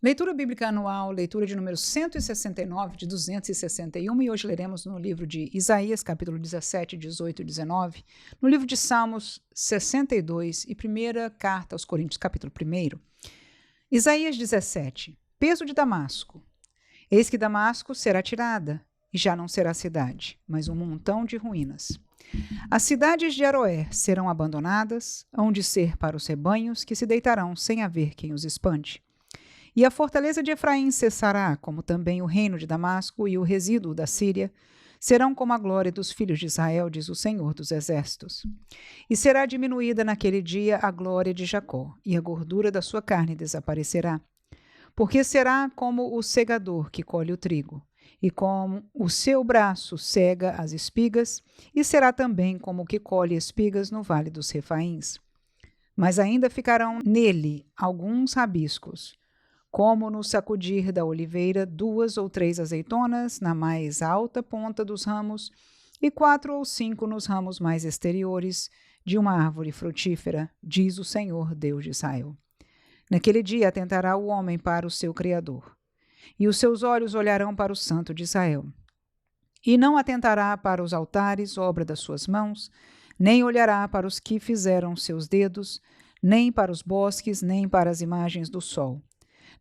Leitura Bíblica Anual, leitura de número 169 de 261, e hoje leremos no livro de Isaías, capítulo 17, 18 e 19, no livro de Salmos 62 e primeira carta aos Coríntios, capítulo 1. Isaías 17, peso de Damasco. Eis que Damasco será tirada, e já não será cidade, mas um montão de ruínas. As cidades de Aroer serão abandonadas, hão de ser para os rebanhos que se deitarão sem haver quem os espante. E a fortaleza de Efraim cessará, como também o reino de Damasco e o resíduo da Síria, serão como a glória dos filhos de Israel, diz o Senhor dos Exércitos. E será diminuída naquele dia a glória de Jacó, e a gordura da sua carne desaparecerá. Porque será como o segador que colhe o trigo, e como o seu braço cega as espigas, e será também como o que colhe espigas no vale dos Refaíns. Mas ainda ficarão nele alguns rabiscos, como no sacudir da oliveira 2 ou 3 azeitonas na mais alta ponta dos ramos e 4 ou 5 nos ramos mais exteriores de uma árvore frutífera, diz o Senhor Deus de Israel. Naquele dia atentará o homem para o seu Criador, e os seus olhos olharão para o Santo de Israel. E não atentará para os altares, obra das suas mãos, nem olhará para os que fizeram seus dedos, nem para os bosques, nem para as imagens do sol.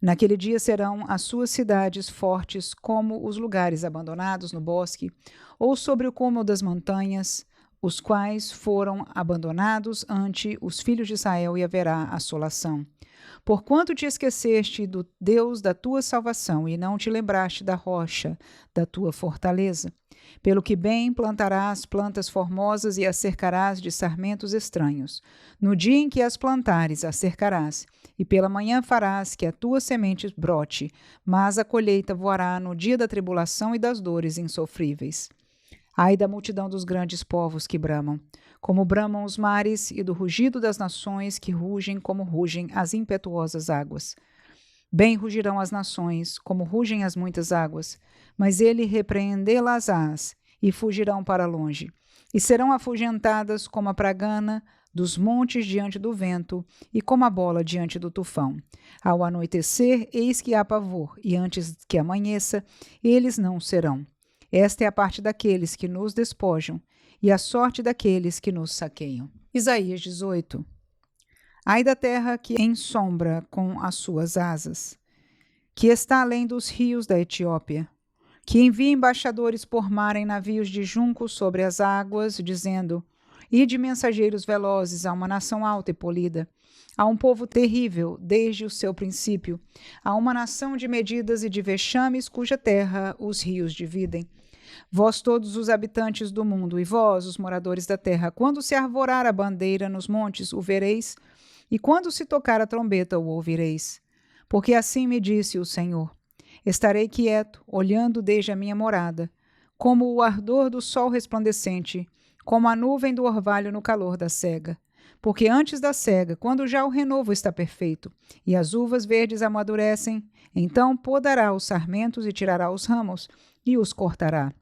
Naquele dia serão as suas cidades fortes como os lugares abandonados no bosque ou sobre o cúmulo das montanhas, os quais foram abandonados ante os filhos de Israel, e haverá assolação. Porquanto te esqueceste do Deus da tua salvação e não te lembraste da rocha da tua fortaleza, pelo que bem plantarás plantas formosas e as cercarás de sarmentos estranhos. No dia em que as plantares, as cercarás, e pela manhã farás que a tua semente brote, mas a colheita voará no dia da tribulação e das dores insofríveis. Ai da multidão dos grandes povos que bramam, como bramam os mares, e do rugido das nações que rugem como rugem as impetuosas águas. Bem rugirão as nações, como rugem as muitas águas, mas ele repreendê-las-ás, e fugirão para longe, e serão afugentadas como a pragana dos montes diante do vento, e como a bola diante do tufão. Ao anoitecer, eis que há pavor, e antes que amanheça, eles não serão. Esta é a parte daqueles que nos despojam, e a sorte daqueles que nos saqueiam. Isaías 18. Ai da terra que ensombra com as suas asas, que está além dos rios da Etiópia, que envia embaixadores por mar em navios de junco sobre as águas, dizendo: ide mensageiros velozes a uma nação alta e polida, a um povo terrível desde o seu princípio, a uma nação de medidas e de vexames, cuja terra os rios dividem. Vós todos os habitantes do mundo, e vós, os moradores da terra, quando se arvorar a bandeira nos montes, o vereis, e quando se tocar a trombeta, o ouvireis. Porque assim me disse o Senhor: estarei quieto, olhando desde a minha morada, como o ardor do sol resplandecente, como a nuvem do orvalho no calor da cega. Porque antes da cega, quando já o renovo está perfeito, e as uvas verdes amadurecem, então podará os sarmentos e tirará os ramos, e os cortará.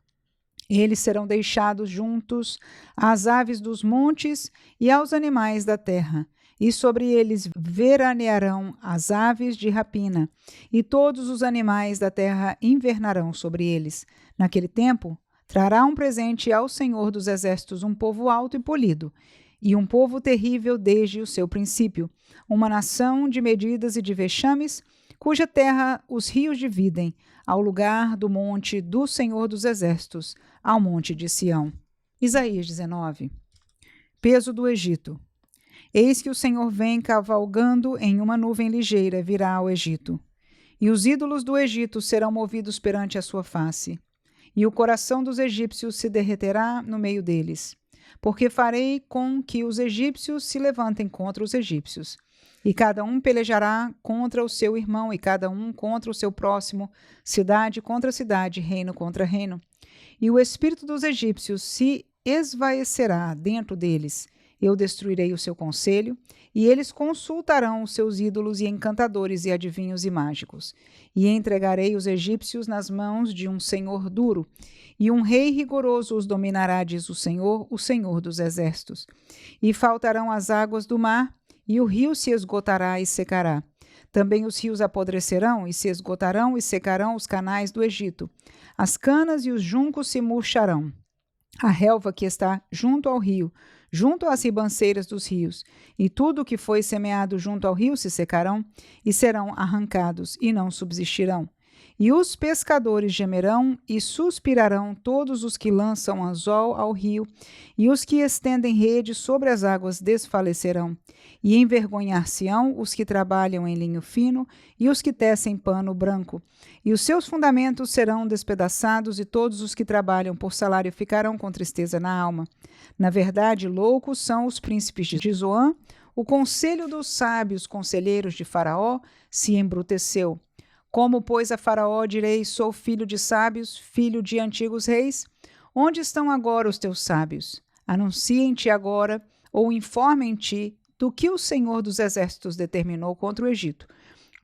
Eles serão deixados juntos às aves dos montes e aos animais da terra, e sobre eles veranearão as aves de rapina, e todos os animais da terra invernarão sobre eles. Naquele tempo, trará um presente ao Senhor dos Exércitos um povo alto e polido, e um povo terrível desde o seu princípio, uma nação de medidas e de vexames, cuja terra os rios dividem, ao lugar do monte do Senhor dos Exércitos, ao monte de Sião. Isaías 19. Peso do Egito. Eis que o Senhor vem cavalgando em uma nuvem ligeira, virá ao Egito. E os ídolos do Egito serão movidos perante a sua face. E o coração dos egípcios se derreterá no meio deles. Porque farei com que os egípcios se levantem contra os egípcios. E cada um pelejará contra o seu irmão, e cada um contra o seu próximo, cidade contra cidade, reino contra reino. E o espírito dos egípcios se esvaecerá dentro deles. Eu destruirei o seu conselho, e eles consultarão os seus ídolos e encantadores e adivinhos e mágicos. E entregarei os egípcios nas mãos de um senhor duro, e um rei rigoroso os dominará, diz o Senhor dos Exércitos. E faltarão as águas do mar, e o rio se esgotará e secará. Também os rios apodrecerão e se esgotarão e secarão os canais do Egito. As canas e os juncos se murcharão. A relva que está junto ao rio, junto às ribanceiras dos rios, e tudo o que foi semeado junto ao rio se secarão e serão arrancados e não subsistirão. E os pescadores gemerão e suspirarão todos os que lançam anzol ao rio, e os que estendem rede sobre as águas desfalecerão. E envergonhar-se-ão os que trabalham em linho fino e os que tecem pano branco. E os seus fundamentos serão despedaçados, e todos os que trabalham por salário ficarão com tristeza na alma. Na verdade, loucos são os príncipes de Zoan. O conselho dos sábios conselheiros de Faraó se embruteceu. Como, pois, a Faraó direi: sou filho de sábios, filho de antigos reis? Onde estão agora os teus sábios? Anunciem-te agora, ou informem-te do que o Senhor dos Exércitos determinou contra o Egito.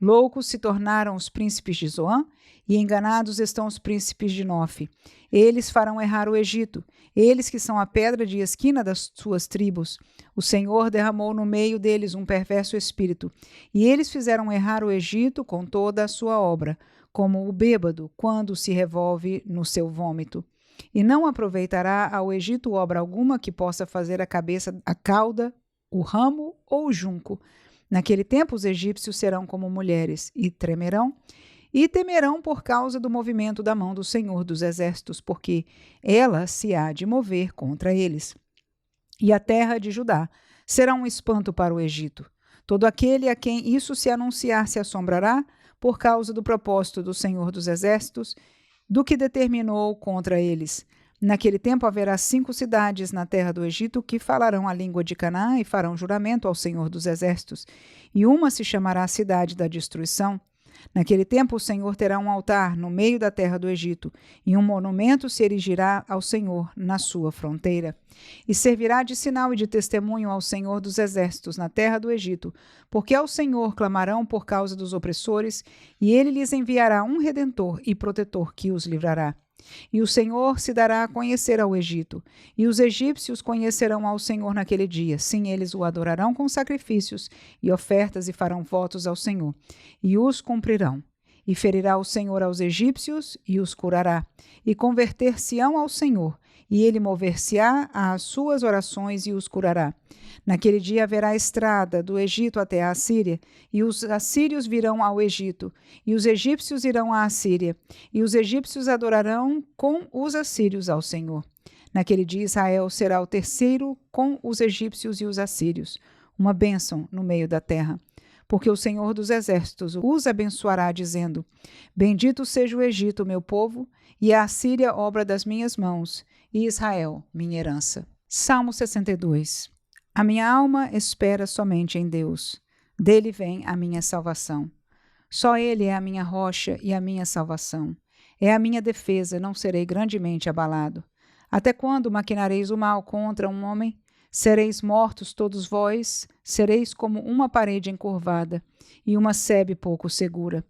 Loucos se tornaram os príncipes de Zoan, e enganados estão os príncipes de Nofe. Eles farão errar o Egito, eles que são a pedra de esquina das suas tribos. O Senhor derramou no meio deles um perverso espírito, e eles fizeram errar o Egito com toda a sua obra, como o bêbado quando se revolve no seu vômito. E não aproveitará ao Egito obra alguma que possa fazer a cabeça, a cauda, o ramo ou o junco. Naquele tempo os egípcios serão como mulheres, e tremerão, e temerão por causa do movimento da mão do Senhor dos Exércitos, porque ela se há de mover contra eles. E a terra de Judá será um espanto para o Egito. Todo aquele a quem isso se anunciar se assombrará por causa do propósito do Senhor dos Exércitos, do que determinou contra eles. Naquele tempo haverá 5 cidades na terra do Egito que falarão a língua de Canaã e farão juramento ao Senhor dos Exércitos, e uma se chamará Cidade da Destruição. Naquele tempo o Senhor terá um altar no meio da terra do Egito, e um monumento se erigirá ao Senhor na sua fronteira. E servirá de sinal e de testemunho ao Senhor dos Exércitos na terra do Egito, porque ao Senhor clamarão por causa dos opressores, e ele lhes enviará um redentor e protetor que os livrará. E o Senhor se dará a conhecer ao Egito, e os egípcios conhecerão ao Senhor naquele dia. Sim, eles o adorarão com sacrifícios e ofertas e farão votos ao Senhor, e os cumprirão. E ferirá o Senhor aos egípcios e os curará, e converter-se-ão ao Senhor, e ele mover-se-á às suas orações e os curará. Naquele dia haverá estrada do Egito até a Assíria, e os assírios virão ao Egito, e os egípcios irão à Assíria, e os egípcios adorarão com os assírios ao Senhor. Naquele dia Israel será o terceiro com os egípcios e os assírios, uma bênção no meio da terra. Porque o Senhor dos Exércitos os abençoará, dizendo: Bendito seja o Egito, meu povo, e a Assíria, obra das minhas mãos, e Israel, minha herança. Salmo 62. A minha alma espera somente em Deus. Dele vem a minha salvação. Só Ele é a minha rocha e a minha salvação. É a minha defesa, não serei grandemente abalado. Até quando maquinareis o mal contra um homem? Sereis mortos todos vós, sereis como uma parede encurvada e uma sebe pouco segura.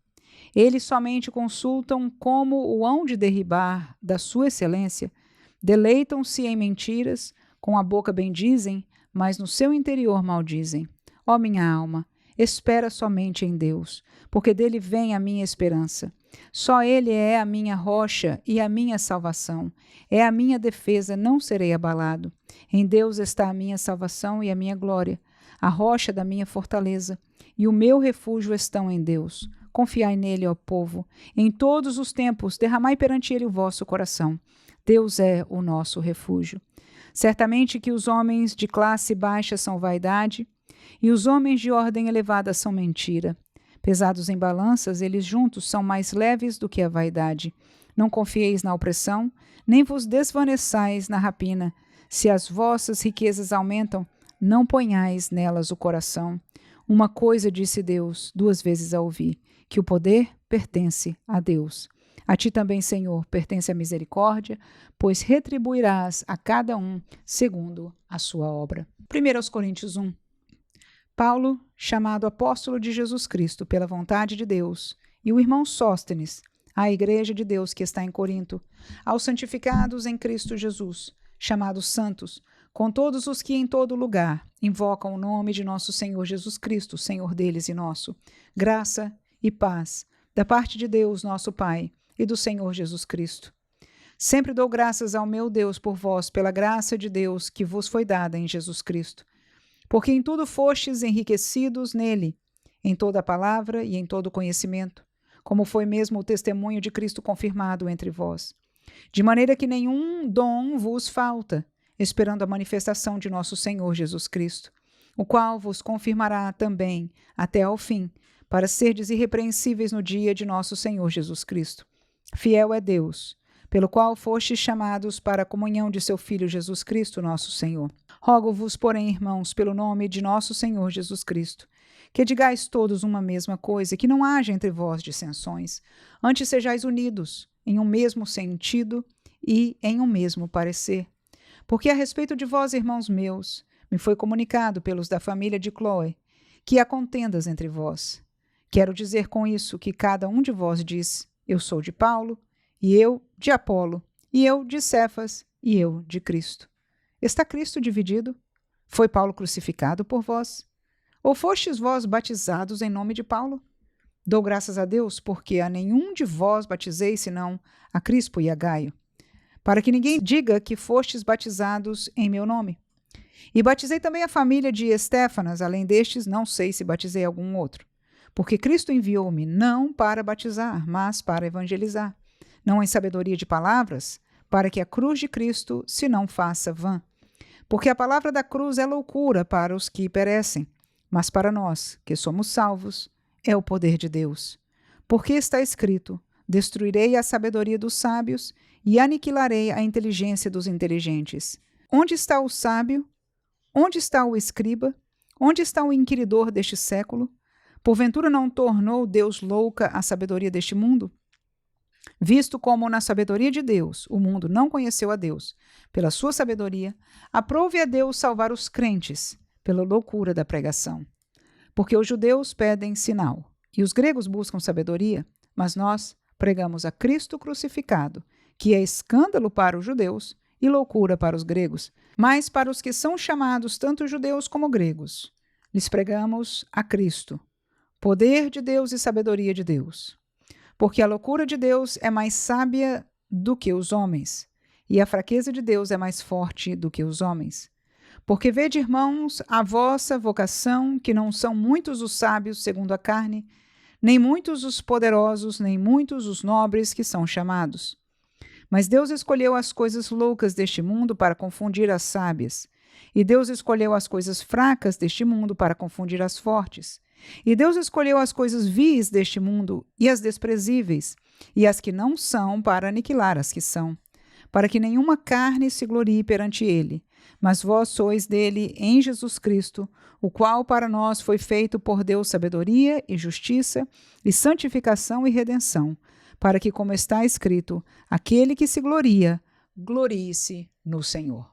Eles somente consultam como o hão de derribar da sua excelência. Deleitam-se em mentiras, com a boca bendizem, mas no seu interior maldizem. Ó minha alma, espera somente em Deus, porque dele vem a minha esperança. Só Ele é a minha rocha e a minha salvação. É a minha defesa, não serei abalado. Em Deus está a minha salvação e a minha glória, a rocha da minha fortaleza. E o meu refúgio estão em Deus. Confiai nele, ó povo. Em todos os tempos, derramai perante ele o vosso coração. Deus é o nosso refúgio. Certamente que os homens de classe baixa são vaidade, e os homens de ordem elevada são mentira. Pesados em balanças, eles juntos são mais leves do que a vaidade. Não confieis na opressão, nem vos desvaneçais na rapina. Se as vossas riquezas aumentam, não ponhais nelas o coração. Uma coisa disse Deus, 2 vezes a ouvi, que o poder pertence a Deus. A ti também, Senhor, pertence a misericórdia, pois retribuirás a cada um segundo a sua obra. 1 Coríntios 1. Paulo, chamado apóstolo de Jesus Cristo pela vontade de Deus, e o irmão Sóstenes, à igreja de Deus que está em Corinto, aos santificados em Cristo Jesus, chamados santos, com todos os que em todo lugar invocam o nome de nosso Senhor Jesus Cristo, Senhor deles e nosso. Graça e paz da parte de Deus, nosso Pai, e do Senhor Jesus Cristo. Sempre dou graças ao meu Deus por vós, pela graça de Deus que vos foi dada em Jesus Cristo. Porque em tudo fostes enriquecidos nele, em toda a palavra e em todo o conhecimento, como foi mesmo o testemunho de Cristo confirmado entre vós. De maneira que nenhum dom vos falta, esperando a manifestação de nosso Senhor Jesus Cristo, o qual vos confirmará também até ao fim, para serdes irrepreensíveis no dia de nosso Senhor Jesus Cristo. Fiel é Deus, pelo qual fostes chamados para a comunhão de seu Filho Jesus Cristo, nosso Senhor. Rogo-vos, porém, irmãos, pelo nome de nosso Senhor Jesus Cristo, que digais todos uma mesma coisa, e que não haja entre vós dissensões, antes sejais unidos, em um mesmo sentido e em um mesmo parecer. Porque a respeito de vós, irmãos meus, me foi comunicado pelos da família de Cloé, que há contendas entre vós. Quero dizer com isso que cada um de vós diz, eu sou de Paulo, e eu de Apolo, e eu de Cefas, e eu de Cristo. Está Cristo dividido? Foi Paulo crucificado por vós? Ou fostes vós batizados em nome de Paulo? Dou graças a Deus, porque a nenhum de vós batizei, senão a Crispo e a Gaio, para que ninguém diga que fostes batizados em meu nome. E batizei também a família de Estéfanas, além destes, não sei se batizei algum outro. Porque Cristo enviou-me não para batizar, mas para evangelizar, não em sabedoria de palavras, para que a cruz de Cristo se não faça vã. Porque a palavra da cruz é loucura para os que perecem, mas para nós, que somos salvos, é o poder de Deus. Porque está escrito, destruirei a sabedoria dos sábios e aniquilarei a inteligência dos inteligentes. Onde está o sábio? Onde está o escriba? Onde está o inquiridor deste século? Porventura não tornou Deus louca a sabedoria deste mundo? Visto como na sabedoria de Deus o mundo não conheceu a Deus, pela sua sabedoria, aprove a Deus salvar os crentes, pela loucura da pregação. Porque os judeus pedem sinal, e os gregos buscam sabedoria, mas nós pregamos a Cristo crucificado, que é escândalo para os judeus e loucura para os gregos, mas para os que são chamados tanto judeus como gregos, lhes pregamos a Cristo, poder de Deus e sabedoria de Deus. Porque a loucura de Deus é mais sábia do que os homens, e a fraqueza de Deus é mais forte do que os homens. Porque vede, irmãos, a vossa vocação, que não são muitos os sábios segundo a carne, nem muitos os poderosos, nem muitos os nobres que são chamados. Mas Deus escolheu as coisas loucas deste mundo para confundir as sábias, e Deus escolheu as coisas fracas deste mundo para confundir as fortes. E Deus escolheu as coisas vis deste mundo e as desprezíveis, e as que não são para aniquilar as que são, para que nenhuma carne se glorie perante ele. Mas vós sois dele em Jesus Cristo, o qual para nós foi feito por Deus sabedoria e justiça, e santificação e redenção, para que, como está escrito, aquele que se gloria, glorie-se no Senhor.